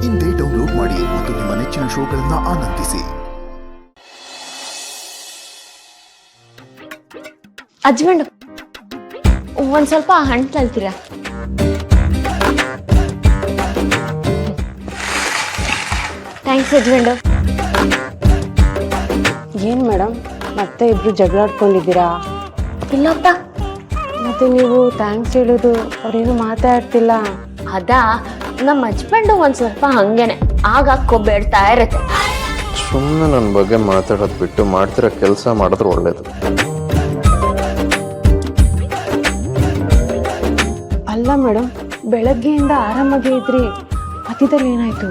ಇಂದೇ ಡೌನ್ಲೋಡ್ ಮಾಡಿ ಮತ್ತು ನಿಮ್ಮ ನೆಚ್ಚಿನ ಶೋಗಳನ್ನು ಆನಂದಿಸಿ. ಹಜ್ಬೆಂಡು ಒಂದ್ ಸ್ವಲ್ಪ ಹಣ್ಣು ತಲ್ತೀರಾ? Thanks husband. ಏನ್ ಮೇಡಮ್ ಮತ್ತೆ ಇಬ್ರು ಜಗಳಾಡ್ಕೊಂಡಿದ್ದೀರಾ? ಇಲ್ಲಪ್ಪ. ಮತ್ತೆ ನೀವು ಥ್ಯಾಂಕ್ಸ್ ಹೇಳೋದು ಅವ್ರೇನು ಮಾತಾಡ್ತಿಲ್ಲ. ಅದಾ ನಮ್ಮ ಹಜ್ಬೆಂಡು ಒಂದ್ ಸ್ವಲ್ಪ ಹಂಗೇನೆ ಆಗ ಕೊಬ್ಬೇಡ್ತಾ ಇರತ್ತೆ. ಸುಮ್ಮನೆ ನನ್ನ ಬಗ್ಗೆ ಮಾತಾಡೋದು ಬಿಟ್ಟು ಮಾಡ್ತಿರೋ ಕೆಲಸ ಮಾಡಿದ್ರೆ ಒಳ್ಳೇದು. ಅಲ್ಲ ಮೇಡಮ್, ಬೆಳಗ್ಗೆಯಿಂದ ಆರಾಮಾಗೇ ಇದ್ರಿ, ಮಧ್ಯದಲ್ಲಿ ಏನಾಯ್ತು?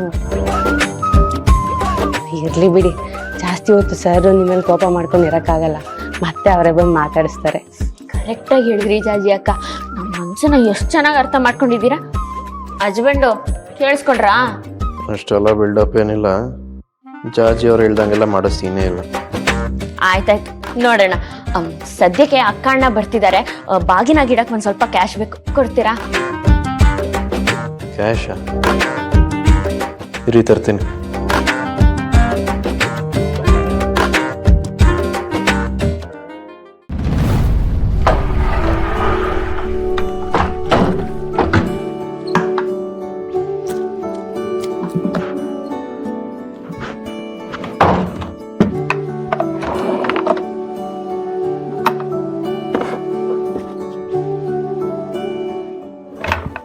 ಇರ್ಲಿ ಬಿಡಿ, ಜಾಸ್ತಿ ಹೊತ್ತು ಸರ್ ನಿಮ್ಮಲ್ಲಿ ಕೋಪ ಮಾಡ್ಕೊಂಡು ಇರಕ್ಕಾಗಲ್ಲ, ಮತ್ತೆ ಅವರೇ ಬಂದು ಮಾತಾಡಿಸ್ತಾರೆ. ಕರೆಕ್ಟಾಗಿ ಹೇಳಿದ್ರಿ ಜಾಜಿ ಅಕ್ಕ. ನಮ್ಮ ಮನ್ಸನ್ನ ಎಷ್ಟು ಚೆನ್ನಾಗಿ ಅರ್ಥ ಮಾಡ್ಕೊಂಡಿದ್ದೀರಾ. ಹಜ್ಬೆಂಡು ಕೇಳಿಸ್ಕೊಂಡ್ರಾ? ಅಷ್ಟೆಲ್ಲ ಬಿಲ್ಡಪ್ ಏನಿಲ್ಲ, ಜಾಜಿ ಅವ್ರು ಹೇಳ್ದಂಗೆಲ್ಲ ಮಾಡೋ ಸೀನೇ ಇಲ್ಲ. ಆಯ್ತಾಯ್ತು, ನೋಡೋಣ. ಸದ್ಯಕ್ಕೆ ಅಕ್ಕ ಅಣ್ಣ ಬರ್ತಿದ್ದಾರೆ, ಬಾಗಿನ ಗಿಡಕ್ಕೆ ಒಂದ್ ಸ್ವಲ್ಪ ಕ್ಯಾಶ್ ಬೇಕು, ಕೊಡ್ತೀರಾ? ಕ್ಯಾಶ ಇರಿ, ತರ್ತೀನಿ.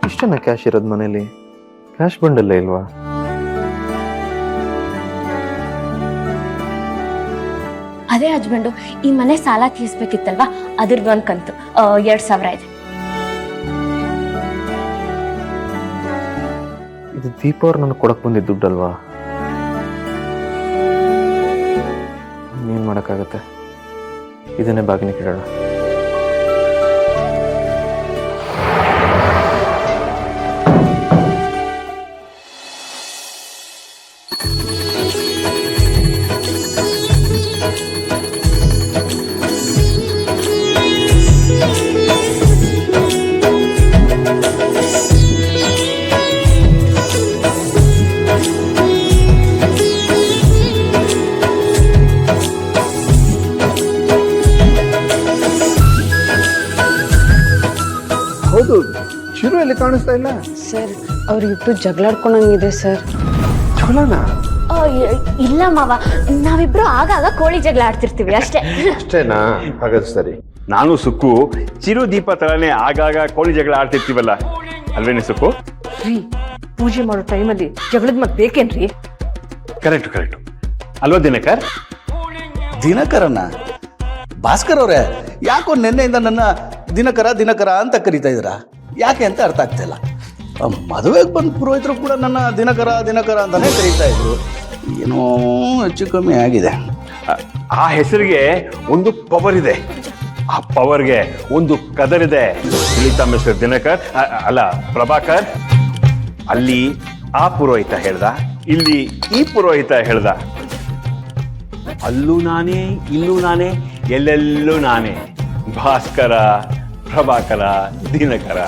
ಇಷ್ಟನ್ನ ಕ್ಯಾಶ್ ಇರೋದು ಮನೇಲಿ? ಕ್ಯಾಶ್ ಬಂಡಲ್ಲೇ ಇಲ್ವಾ? ಅದೇ ಹಜ್ಬೆಂಡು, ಈ ಮನೆ ಸಾಲ ತೀರ್ಸ್ಬೇಕಿತ್ತಲ್ವಾ, ಅದ್ರದ್ದು ಒಂದ್ ಕಂತು 2,000 ಇದೆ. ಇದು ದೀಪ ಅವ್ರು ನನಗೆ ಕೊಡಕ್ ಬಂದಿದ್ದ ದುಡ್ಡಲ್ವಾ? ಏನ್ ಮಾಡಕ್ಕಾಗತ್ತೆ, ಇದನ್ನೇ ಬಾಗಿನ ಕೇಳೋಣ. ಹೌದು, ಚಿರು ಎಲ್ಲಿ ಕಾಣಿಸ್ತಾ ಇಲ್ಲ? ಸರ್, ಅವ್ರಿಗಿಬ್ರು ಜಗಳಾಡ್ಕೊಂಡಂಗಿದೆ ಸರ್. ಜಗಳನಾ? ಇಲ್ಲ ಮಾವ, ನಾವಿಬ್ರು ಆಗಾಗ ಕೋಳಿ ಜಗಳ ಆಡ್ತಿರ್ತೀವಿ ಅಷ್ಟೇ. ಅಷ್ಟೇನಾ? ಹಾಗಾದ್ರೆ ಸರಿ. ನಾನು ಸುಕ್ಕು ಚಿರು ದೀಪ ತರಾನೇ ಆಗಾಗ ಕೋಳಿ ಜಗಳ ಆಡ್ತಿರ್ತೀವಲ್ಲ, ಅಲ್ವೇನೆ ಸುಕ್ಕು? ರೀ, ಪೂಜೆ ಮಾಡೋ ಟೈಮಲ್ಲಿ ಜಗಳದ ಮತ್ತೆ ಬೇಕೇನ್ರಿ? ಕರೆಕ್ಟ್ ಅಲ್ವಾ ದಿನಕರ್? ದಿನಕರನ? ಭಾಸ್ಕರ್ ಅವರೇ, ಯಾಕೋ ನಿನ್ನೆಯಿಂದ ನನ್ನ ದಿನಕರ ಅಂತ ಕರೀತಾ ಇದ್ದೀರಾ? ಯಾಕೆ ಅಂತ ಅರ್ಥ ಆಗ್ತಿಲ್ಲ. ಮದುವೆಗೆ ಬಂದು ಪುರೋಹಿತರು ಕೂಡ ನನ್ನ ದಿನಕರ ಅಂತಾನೆ ಕರೀತಾ ಇದ್ರು. ಏನೋ ಹೆಚ್ಚು ಕಮ್ಮಿ ಆಗಿದೆ. ಆ ಹೆಸರಿಗೆ ಒಂದು ಪವರ್ ಇದೆ, ಆ ಪವರ್ಗೆ ಒಂದು ಕದರ್ ಇದೆ. ತಿಳಿತಾ ಮಿಸ್ಟರ್ ದಿನಕರ್, ಅಲ್ಲ ಪ್ರಭಾಕರ್? ಅಲ್ಲಿ ಆ ಪುರೋಹಿತ ಹೇಳ್ದ, ಇಲ್ಲಿ ಈ ಪುರೋಹಿತ ಹೇಳ್ದ. ಅಲ್ಲೂ ನಾನೇ, ಇಲ್ಲೂ ನಾನೇ, ಎಲ್ಲೆಲ್ಲೂ ನಾನೇ. ಭಾಸ್ಕರ, ಪ್ರಭಾಕರ, ದಿನಕರ.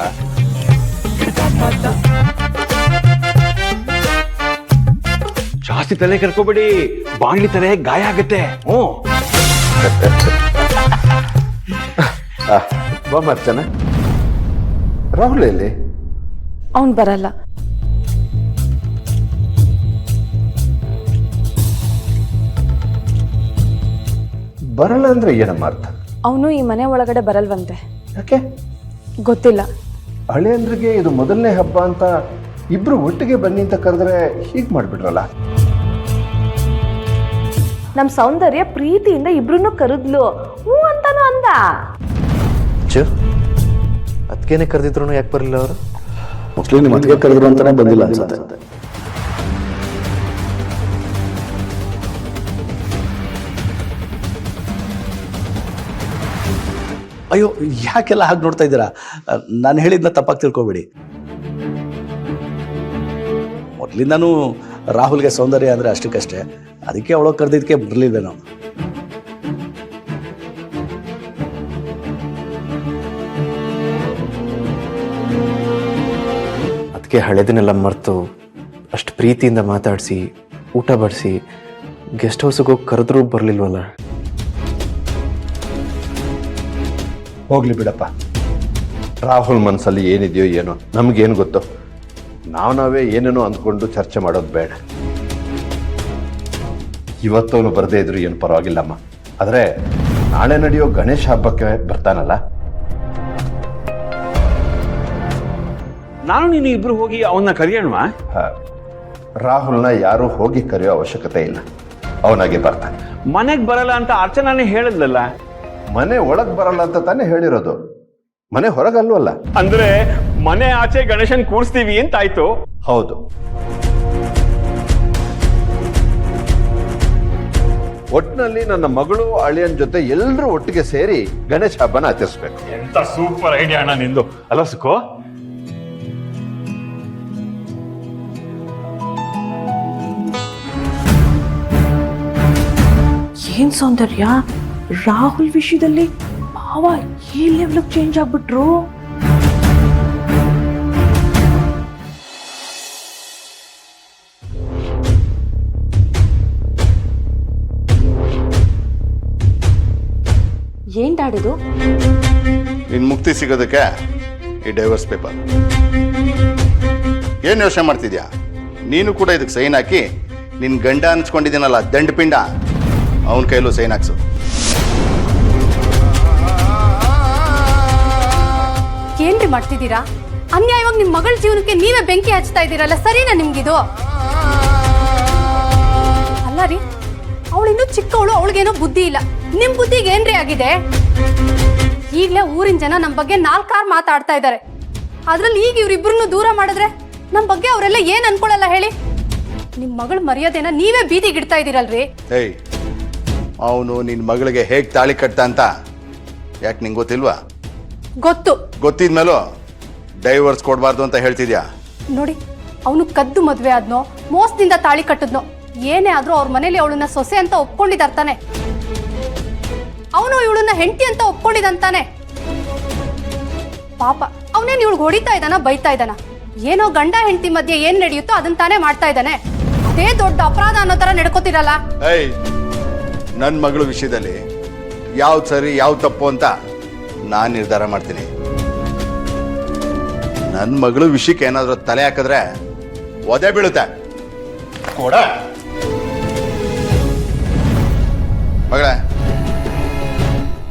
ಜಾಸ್ತಿ ತಲೆ ಕರ್ಕೋಬೇಡಿ, ಬಾಣ್ಲಿ ತಲೆ ಗಾಯ ಆಗತ್ತೆ. ಅರ್ಚನಾ, ರಾಹುಲ್ ಎಲ್ಲಿ? ಅವ್ನು ಬರಲ್ಲ. ಬರಲ್ಲ ಅಂದ್ರೆ ಏನಮ್ಮ ಅರ್ಥ? ಅವನು ಈ ಮನೆ ಒಳಗಡೆ ಬರಲ್ವಂತೆ. ಯಾಕೆ? ಗೊತ್ತಿಲ್ಲ. ಹಳೆಯಂದ್ರಿಗೆ ಇದು ಮೊದಲನೇ ಹಬ್ಬ ಅಂತ ಇಬ್ರು ಒಟ್ಟಿಗೆ ಬನ್ನಿ ಅಂತ ಕರೆದ್ರೆ ಹೀಗೆ ಮಾಡ್ಬಿಟ್ರಲ್ಲ. ನಮ್ ಸೌಂದರ್ಯ ಪ್ರೀತಿಯಿಂದ ಇಬ್ರು ಕರೆದ್ಲು, ಹೂ ಅಂತಾನು ಅಂದ. ಅದಕ್ಕೇನೆ ಕರೆದಿದ್ರು, ಯಾಕೆ ಬರಲಿಲ್ಲ ಅವರು? ಮೋಸ್ಟ್ಲಿ ನಿಮ್ಮ ಮದುವೆ ಕರೆದ್ರು ಅಂತಾನೆ ಬಂದಿಲ್ಲ ಅನ್ಸುತ್ತೆ. ಅಯ್ಯೋ, ಯಾಕೆಲ್ಲ ಹಾಗೆ ನೋಡ್ತಾ ಇದ್ದೀರಾ? ನಾನು ಹೇಳಿದ್ನ ತಪ್ಪಾಗಿ ತಿಳ್ಕೊಬೇಡಿ. ಮೊದಲಿಂದನೂ ರಾಹುಲ್ಗೆ ಸೌಂದರ್ಯ ಅಂದರೆ ಅಷ್ಟಕ್ಕಷ್ಟೇ, ಅದಕ್ಕೆ ಅವಳು ಕರೆದಿದ್ದಕ್ಕೆ ಬರಲಿಲ್ವೇನೋ. ಅದಕ್ಕೆ ಹಳೆದನ್ನೆಲ್ಲ ಮರೆತು ಅಷ್ಟು ಪ್ರೀತಿಯಿಂದ ಮಾತಾಡಿಸಿ ಊಟ ಬಡಿಸಿ ಗೆಸ್ಟ್ ಹೌಸಿಗೆ ಹೋಗಿ ಕರೆದ್ರೂ ಬರಲಿಲ್ವಲ್ಲ. ಹೋಗ್ಲಿ ಬಿಡಪ್ಪ, ರಾಹುಲ್ ಮನಸ್ಸಲ್ಲಿ ಏನಿದೆಯೋ ಏನೋ ನಮಗೇನು ಗೊತ್ತು. ನಾವೇ ಏನೇನೋ ಅಂದ್ಕೊಂಡು ಚರ್ಚೆ ಮಾಡೋದು ಬೇಡ. ಇವತ್ತವನು ಬರದೇ ಇದ್ರು ಏನು ಪರವಾಗಿಲ್ಲಮ್ಮ. ಆದರೆ ನಾಳೆ ನಡೆಯೋ ಗಣೇಶ ಹಬ್ಬಕ್ಕೆ ಬರ್ತಾನಲ್ಲ, ನಾನು ನೀನು ಇಬ್ರು ಹೋಗಿ ಅವನ್ನ ಕರೆಯೋಣವಾ? ರಾಹುಲ್ನ ಯಾರೂ ಹೋಗಿ ಕರೆಯೋ ಅವಶ್ಯಕತೆ ಇಲ್ಲ, ಅವನಾಗೆ ಬರ್ತಾನೆ. ಮನೆಗೆ ಬರಲ್ಲ ಅಂತ ಅರ್ಚನಾನೇ ಹೇಳಿದ್ಲಲ್ಲ. ಮನೆ ಒಳಗೆ ಬರಲ್ಲ ಅಂತ ತಾನೇ ಹೇಳಿರೋದು, ಮನೆ ಹೊರಗಲ್ವಲ್ಲ. ಅಂದ್ರೆ ಮನೆ ಆಚೆ ಗಣೇಶನ್ ಕೂರಿಸ್ತೀವಿ ಅಂತ ಆಯ್ತು. ಹೌದು. ಒಟ್ಟಿನಲ್ಲಿ ನನ್ನ ಮಗಳು ಅಳಿಯನ್ ಜೊತೆ ಎಲ್ಲರೂ ಒಟ್ಟಿಗೆ ಸೇರಿ ಗಣೇಶ ಹಬ್ಬನ ಆಚರಿಸ್ಬೇಕು. ಎಂತ ಸೂಪರ್ ಐಡಿಯಾ ಅಣ್ಣ ನಿಂದು ಅಲ್ಲ ಸುಖೋ? ಏನ್ ಸೌಂದರ್ಯ, ರಾಹುಲ್ ವಿಷಯದಲ್ಲಿ ಭಾವ ಈ ಲೆವೆಲ್ ಚೇಂಜ್ ಆಗ್ಬಿಟ್ರು. ಏನ್ ಡ್ಯಾಡಿದು? ನಿನ್ ಮುಕ್ತಿ ಸಿಗೋದಕ್ಕೆ ಈ ಡೈವರ್ಸ್ ಪೇಪರ್. ಏನು ಯೋಚನೆ ಮಾಡ್ತಿದ್ಯಾ? ನೀನು ಕೂಡ ಇದಕ್ಕೆ ಸೈನ್ ಹಾಕಿ ನಿನ್ನ ಗಂಡ ಅನ್ಸ್ಕೊಂಡಿದ್ದೀನಲ್ಲ ದಂಡಪಿಂಡ, ಅವನ ಕೈಲೂ ಸೈನ್ ಹಾಕ್ಸು. ಏನ್ರಿ ಮಾಡ್ತಿದ್ದೀರಾ? ಅನ್ಯಾಯವಾಗಿ ನಿಮ್ಮ ಮಗಳ ಜೀವನಕ್ಕೆ ನೀವೇ ಬೆಂಕಿ ಹಚ್ತಾ ಇದ್ದೀರಲ್ಲ, ಸರಿನಾ ನಿಮ್ಗಿದು? ಅಲ್ಲ ರೀ, ಅವಳಿನ್ನೂ ಚಿಕ್ಕವಳು, ಅವಳಿಗೇನೋ ಬುದ್ಧಿ ಇಲ್ಲ. ನಿಮ್ ಬುದ್ಧಿಗೆ ಏನ್ರಿ ಆಗಿದೆ? ಈಗಲೇ ಊರಿನ ಜನ ನಮ್ಮ ಬಗ್ಗೆ 4 ಮಾತಾಡ್ತಾ ಇದ್ದಾರೆ. ಅದ್ರಲ್ಲಿ ಈಗ ಇವ್ರಿಬ್ರನ್ನು ದೂರ ಮಾಡಿದ್ರೆ ನಮ್ಮ ಬಗ್ಗೆ ಅವರೆಲ್ಲ ಏನ್ ಅನ್ಕೊಳಲ್ಲ ಹೇಳಿ? ನಿಮ್ ಮಗಳ ಮರ್ಯಾದೆನ ನೀವೇ ಬೀದಿಗಿಡ್ತಾ ಇದ್ದೀರಲ್ರಿ. ಏಯ್, ಅವನು ನಿನ್ನ ಮಗಳಿಗೆ ಹೇಗೆ ತಾಳಿ ಕಟ್ತಾ ಅಂತ ಯಾಕೆ ನಿಂಗೆ ಗೊತ್ತಿಲ್ವಾ? ಗೊತ್ತು. ಗೊತ್ತಿದ್ಮೇಲೂ ಡೈವರ್ಸ್ ಕೊಡಬಾರ್ದು ಅಂತ ಹೇಳ್ತಿದ್ಯಾ? ನೋಡಿ, ಅವನು ಕದ್ದು ಮದ್ವೆ ಆದ್ನೋ, ಮೋಸದಿಂದ ತಾಳಿ ಕಟ್ಟದ್ನೋ, ಏನೇ ಆದ್ರೂ ಅವ್ರ ಮನೇಲಿ ಅವಳನ್ನ ಸೊಸೆ ಅಂತ ಒಪ್ಕೊಂಡಿದ್ದಾರ್ತಾನೆ. ಅವನು ಇವಳನ್ನ ಹೆಂಡತಿ ಅಂತ ಒಪ್ಕೊಂಡಿದಂತಾನೆ. ಪಾಪ ಅವನೇನು ಇವಳಿಗೆ ಹೊಡಿತಾ ಇದ್ದಾನ, ಬೈತಾ ಇದ್ದಾನ? ಏನೋ ಗಂಡ ಹೆಂಡತಿ ಮಧ್ಯೆ ಏನ್ ನಡೆಯುತ್ತೋ ಅದನ್ನ ತಾನೇ ಮಾಡ್ತಾ ಇದ್ದಾನೆ. ಅದೇ ದೊಡ್ಡ ಅಪರಾಧ ಅನ್ನೋ ತರ ನಡ್ಕೋತಿರಲ್ಲ. ಏಯ್, ನನ್ನ ಮಗಳ ವಿಷಯದಲ್ಲಿ ಯಾವ್ದು ಸರಿ ಯಾವ್ದು ತಪ್ಪು ಅಂತ ನಾನು ನಿರ್ಧಾರ ಮಾಡ್ತೀನಿ. ನನ್ನ ಮಗಳು ವಿಷಯಕ್ಕೆ ಏನಾದರೂ ತಲೆ ಹಾಕಿದ್ರೆ ಒದೆ ಬೀಳುತ್ತೆ. ಕೊಡ ಮಗಳೇ,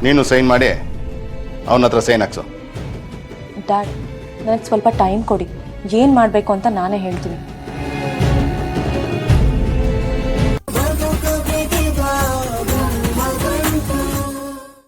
ನೀನು ಸೈನ್ ಮಾಡಿ ಅವನ ಹತ್ರ ಸೈನ್ ಹಾಕ್ಸು. ಡ್ಯಾಡ್, ನನಗೆ ಸ್ವಲ್ಪ ಟೈಮ್ ಕೊಡಿ, ಏನು ಮಾಡಬೇಕು ಅಂತ ನಾನೇ ಹೇಳ್ತೀನಿ.